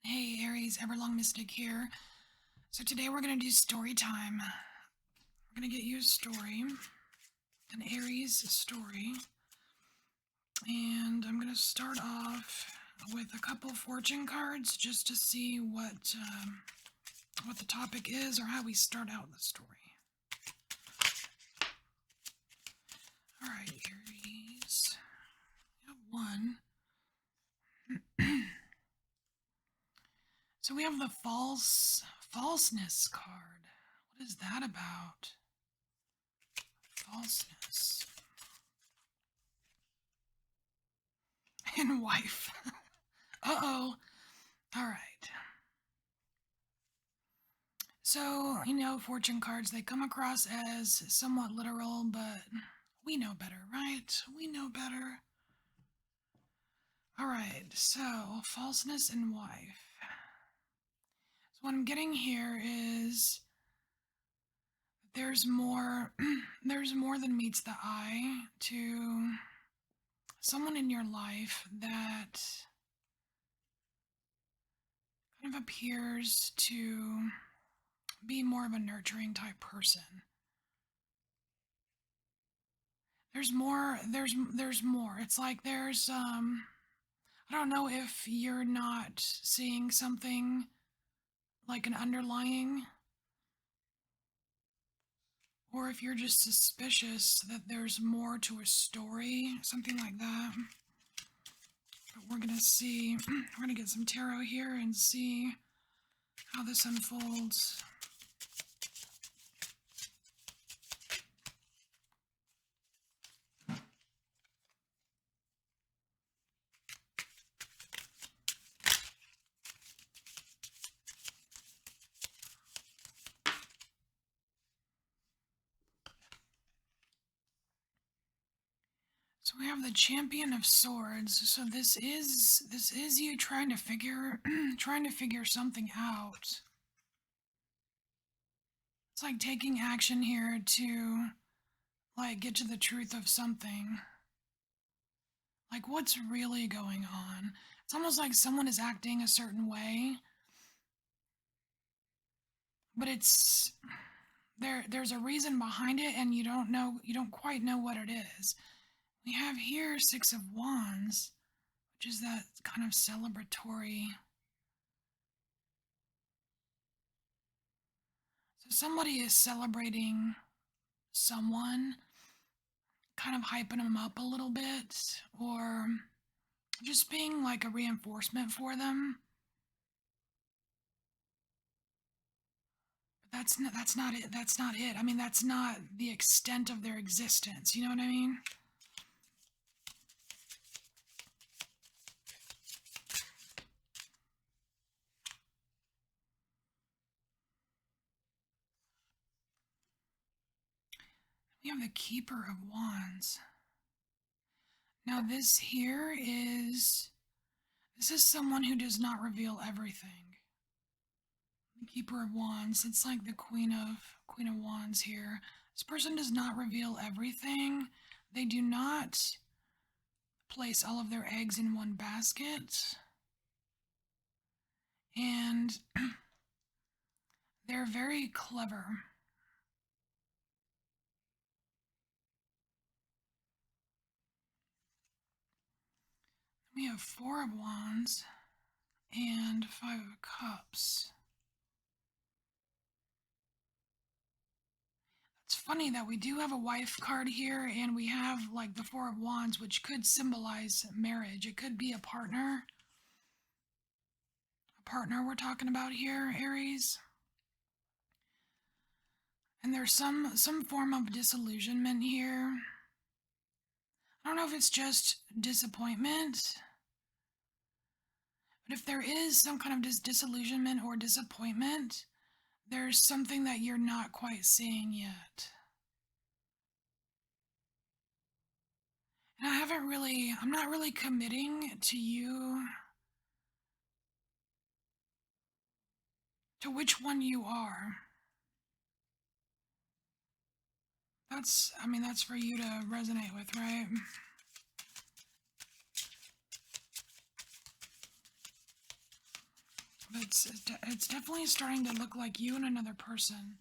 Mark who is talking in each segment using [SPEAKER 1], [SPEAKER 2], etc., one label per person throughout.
[SPEAKER 1] Hey Aries, EverlongMystic here. So today we're going to do story time. We're going to get you a story, an Aries story. And I'm going to start off with a couple fortune cards just to see what the topic is or how we start out the story. Alright, Aries. We have one. So we have the falseness card. What is that about? Falseness. And wife. Uh-oh. All right. So, fortune cards, they come across as somewhat literal, but we know better, right? We know better. All right, so falseness and wife. So what I'm getting here is there's more there's more than meets the eye to someone in your life that kind of appears to be more of a nurturing type person. There's more. There's more. It's like there's I don't know if you're not seeing something like an underlying, or if you're just suspicious that there's more to a story, something like that. But we're gonna see. We're gonna get some tarot here and see how this unfolds. So we have the Champion of Swords. So this is you trying to figure something out. It's like taking action here to like get to the truth of something. Like what's really going on? It's almost like someone is acting a certain way, but there's a reason behind it and you don't quite know what it is. We have here Six of Wands, which is that kind of celebratory. So somebody is celebrating someone, kind of hyping them up a little bit, or just being like a reinforcement for them. But that's not it. That's not it. I mean, that's not the extent of their existence. You know what I mean? We have the Keeper of Wands. Now this is someone who does not reveal everything. The Keeper of Wands, it's like the Queen of Wands here. This person does not reveal everything. They do not place all of their eggs in one basket. And they're very clever. We have Four of Wands and Five of Cups. It's funny that we do have a wife card here and we have like the Four of Wands, which could symbolize marriage. It could be a partner. A partner we're talking about here, Aries. And there's some form of disillusionment here. I don't know if it's just disappointment. But if there is some kind of disillusionment or disappointment, there's something that you're not quite seeing yet. And I'm not really committing to you, to which one you are. That's for you to resonate with, right? It's definitely starting to look like you and another person.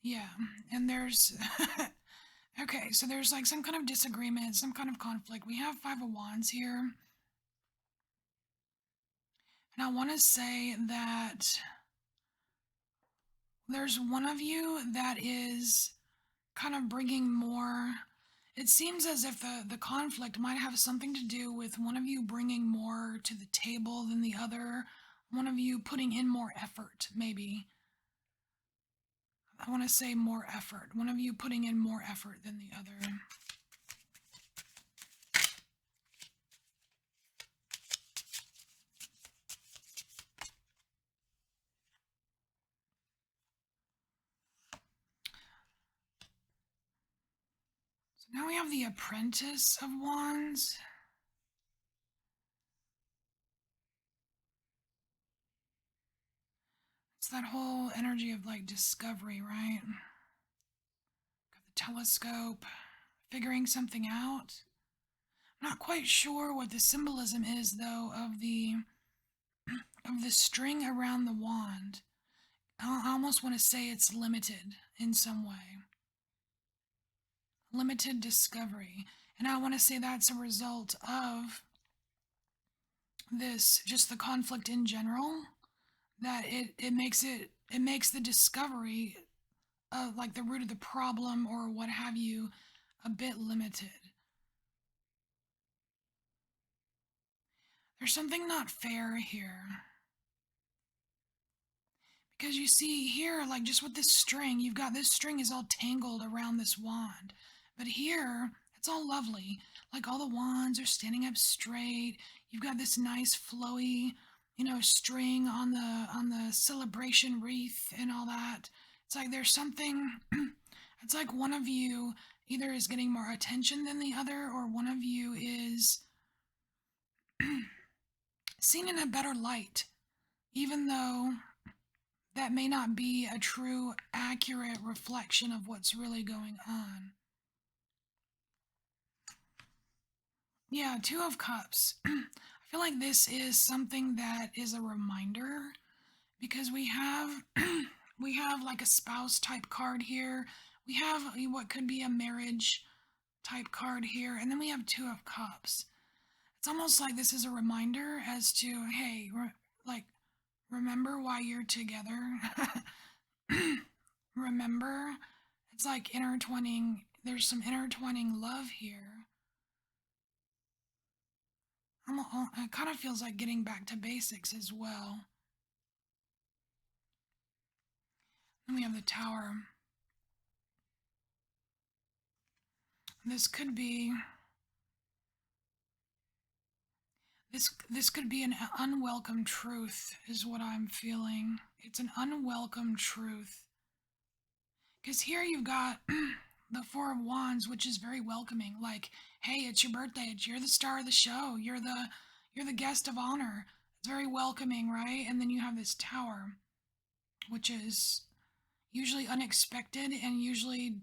[SPEAKER 1] Yeah, and there's okay, so there's like some kind of disagreement, some kind of conflict. We have Five of Wands here, and I want to say that there's one of you that is kind of bringing more. It seems as if the conflict might have something to do with one of you bringing more to the table than the other, one of you putting in more effort, maybe. I want to say more effort. One of you putting in more effort than the other. So now we have the Apprentice of Wands. It's that whole energy of like discovery, right? Got the telescope, figuring something out. I'm not quite sure what the symbolism is though of the string around the wand. I almost want to say it's limited in some way. Limited discovery. And I want to say that's a result of this, just the conflict in general, that it makes the discovery of like the root of the problem or what have you a bit limited. There's something not fair here. Because you see here, like just with this string, you've got this string is all tangled around this wand. But here, it's all lovely. Like all the wands are standing up straight. You've got this nice flowy, string on the celebration wreath and all that. It's like there's something it's like one of you either is getting more attention than the other, or one of you is seen in a better light, even though that may not be a true, accurate reflection of what's really going on. Yeah, Two of Cups. I feel like this is something that is a reminder because we have we have like a spouse type card here. We have what could be a marriage type card here, and then we have Two of Cups. It's almost like this is a reminder as to, hey, like remember why you're together. Remember, it's like intertwining. There's some intertwining love here. It kind of feels like getting back to basics as well. Then we have the Tower. This could be this could be an unwelcome truth is what I'm feeling. It's an unwelcome truth. Because here you've got the Four of Wands, which is very welcoming. Like, hey, it's your birthday. You're the star of the show. You're the guest of honor. It's very welcoming, right? And then you have this Tower, which is usually unexpected and usually,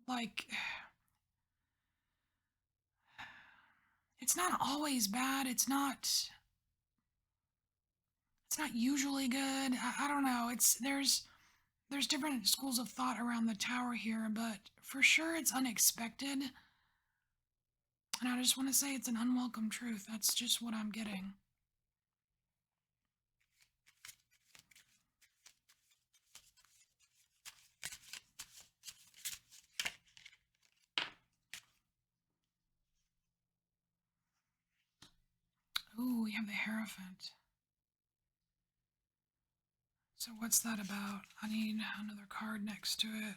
[SPEAKER 1] like it's not always bad. It's not usually good. I don't know. There's different schools of thought around the Tower here, but for sure it's unexpected. And I just want to say it's an unwelcome truth. That's just what I'm getting. Ooh, we have the Hierophant. So what's that about? I need another card next to it.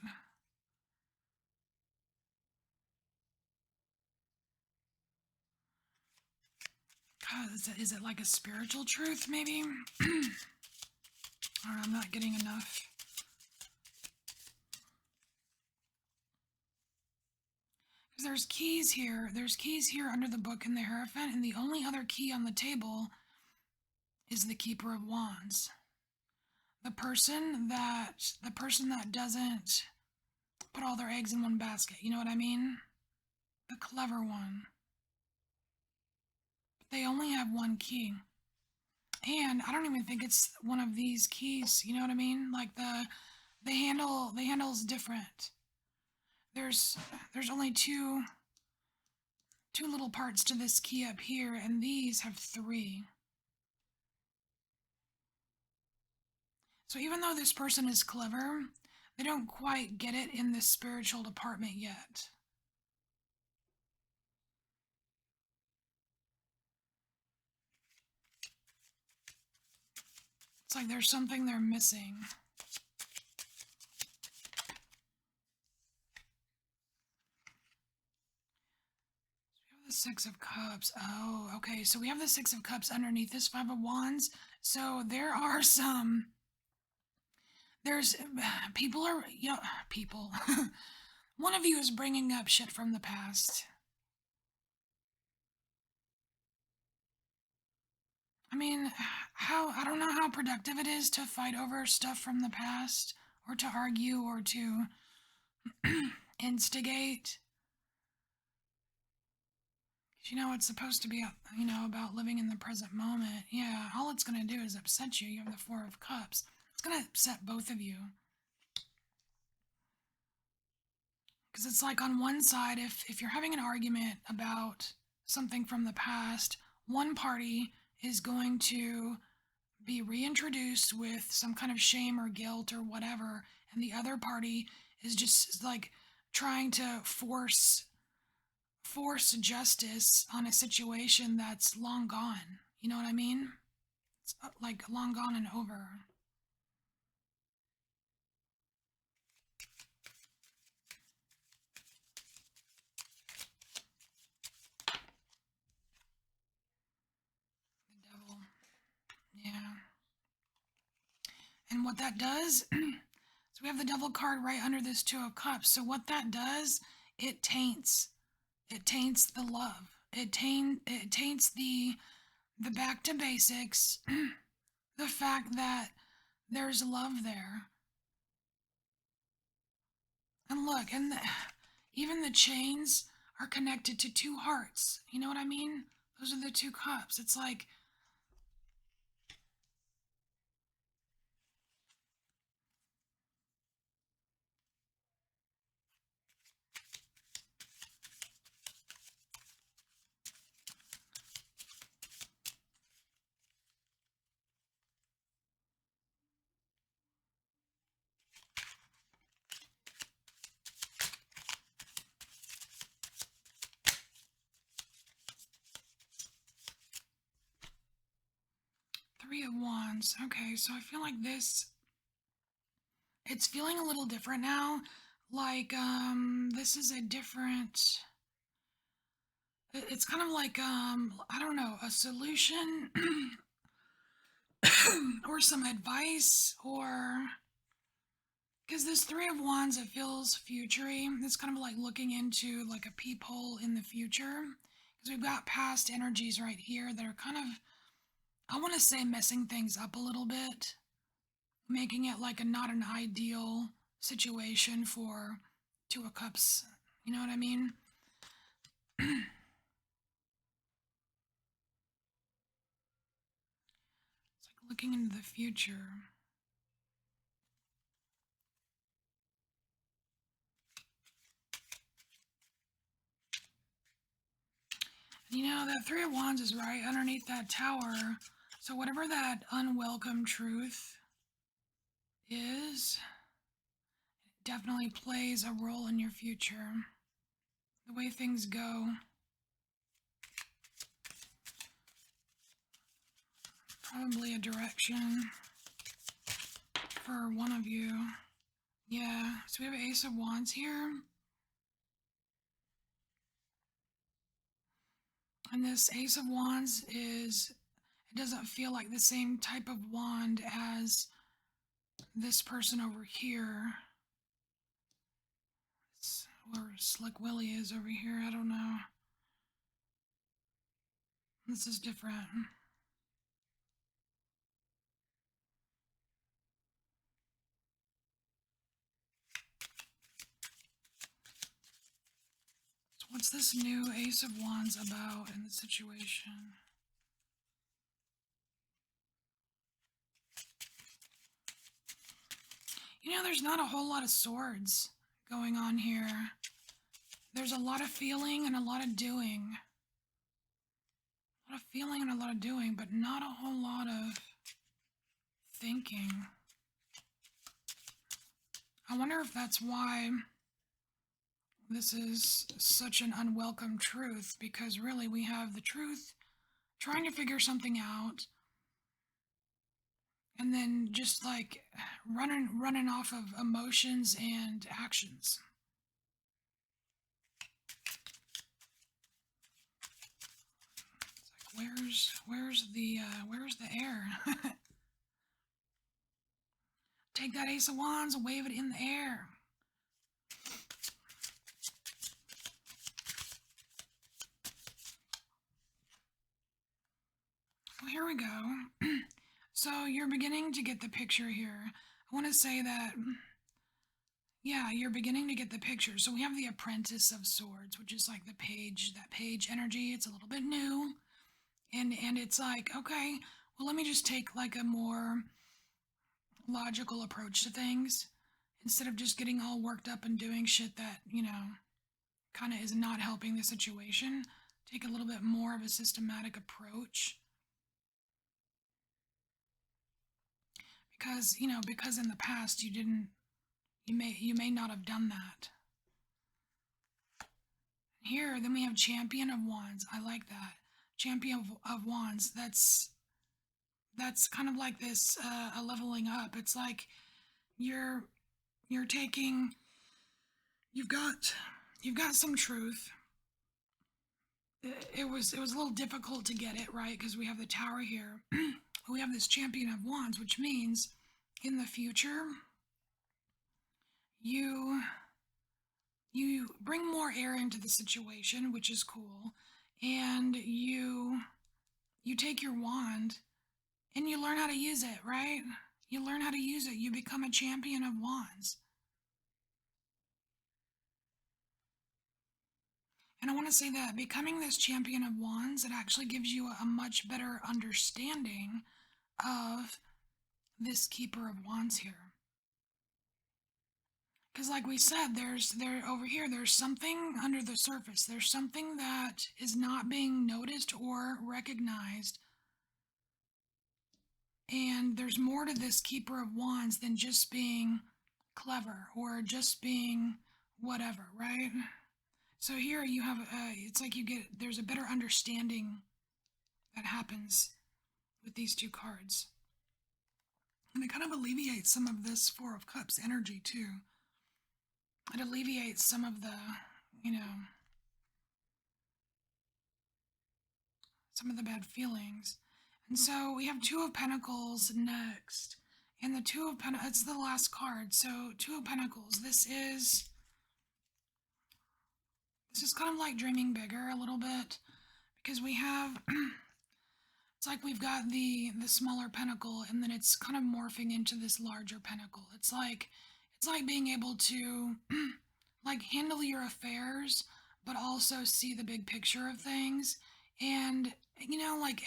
[SPEAKER 1] God, is it like a spiritual truth, maybe? Or I'm not getting enough. Because there's keys here. There's keys here under the book in the Hierophant, and the only other key on the table is the Keeper of Wands. The person that doesn't put all their eggs in one basket. You know what I mean? The clever one. But they only have one key. And I don't even think it's one of these keys, you know what I mean? Like the handle's different. There's only two little parts to this key up here, and these have three. So even though this person is clever, they don't quite get it in the spiritual department yet. It's like there's something they're missing. The Six of Cups. Oh, okay. So we have the Six of Cups underneath this Five of Wands. So there are some. There's people are people. One of you is bringing up shit from the past. I mean, I don't know how productive it is to fight over stuff from the past, or to argue, or to instigate. It's supposed to be, about living in the present moment. Yeah, all it's going to do is upset you. You have the Four of Cups. It's going to upset both of you. Because it's like on one side, if you're having an argument about something from the past, one party is going to be reintroduced with some kind of shame or guilt or whatever, and the other party is just like trying to force justice on a situation that's long gone. You know what I mean? It's like long gone and over. The devil. Yeah. And what that does, so we have the devil card right under this Two of Cups. So what that does, it taints the love. It taints the back to basics, the fact that there's love there. And look, even the chains are connected to two hearts. You know what I mean? Those are the two cups. It's like, Three of Wands. Okay, so I feel like it's feeling a little different now. Like, this is a different, it's kind of like, I don't know, a solution or some advice, or, because this Three of Wands, it feels futury. It's kind of like looking into like a peephole in the future. Because we've got past energies right here that are kind of, I want to say, messing things up a little bit, making it like not an ideal situation for Two of Cups. You know what I mean? It's like looking into the future. That Three of Wands is right underneath that tower. So whatever that unwelcome truth is, it definitely plays a role in your future. The way things go. Probably a direction for one of you. Yeah, so we have an Ace of Wands here. And this Ace of Wands it doesn't feel like the same type of wand as this person over here. Or Slick Willie is over here, I don't know. This is different. So what's this new Ace of Wands about in the situation? There's not a whole lot of swords going on here. There's a lot of feeling and a lot of doing. A lot of feeling and a lot of doing, but not a whole lot of thinking. I wonder if that's why this is such an unwelcome truth, because really we have the truth trying to figure something out, and then just like running off of emotions and actions. It's like where's the air? Take that Ace of Wands and wave it in the air. Well, here we go. So you're beginning to get the picture here. I want to say that, yeah, you're beginning to get the picture. So we have the Apprentice of Swords, which is like the page, that page energy. It's a little bit new. And it's like, okay, well, let me just take like a more logical approach to things instead of just getting all worked up and doing shit that, kind of is not helping the situation. Take a little bit more of a systematic approach. Because, because in the past you may not have done that. Here, then we have Champion of Wands. I like that. Champion of Wands. That's kind of like this a leveling up. It's like you're taking, you've got some truth. It was a little difficult to get it right because we have the Tower here. We have this Champion of Wands, which means in the future you bring more air into the situation, which is cool, and you take your wand and you learn how to use it, right? You learn how to use it. You become a champion of wands. And I want to say that becoming this champion of wands, it actually gives you a much better understanding of this keeper of wands here. Because like we said, over here, there's something under the surface. There's something that is not being noticed or recognized. And there's more to this keeper of wands than just being clever or just being whatever, right? So here you have, it's like there's a better understanding that happens with these two cards. And it kind of alleviates some of this Four of Cups energy too. It alleviates some of the, some of the bad feelings. And so we have Two of Pentacles next. And the Two of Pentacles, it's the last card. So Two of Pentacles, this is kind of like dreaming bigger a little bit. Because we have, it's like we've got the smaller pentacle and then it's kind of morphing into this larger pentacle. It's like being able to like handle your affairs, but also see the big picture of things. And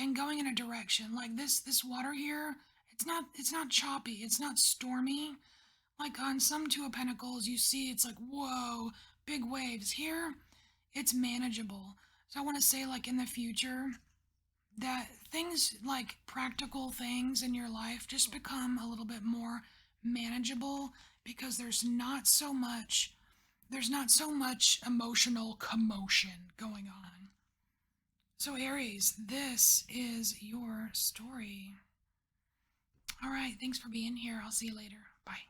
[SPEAKER 1] and going in a direction like this water here, it's not choppy, it's not stormy. Like on some Two of Pentacles, you see it's like, whoa, big waves. Here it's manageable. So I want to say, like, in the future, that things like practical things in your life just become a little bit more manageable because there's not so much emotional commotion going on. So Aries, this is your story. All right, thanks for being here. I'll see you later. Bye.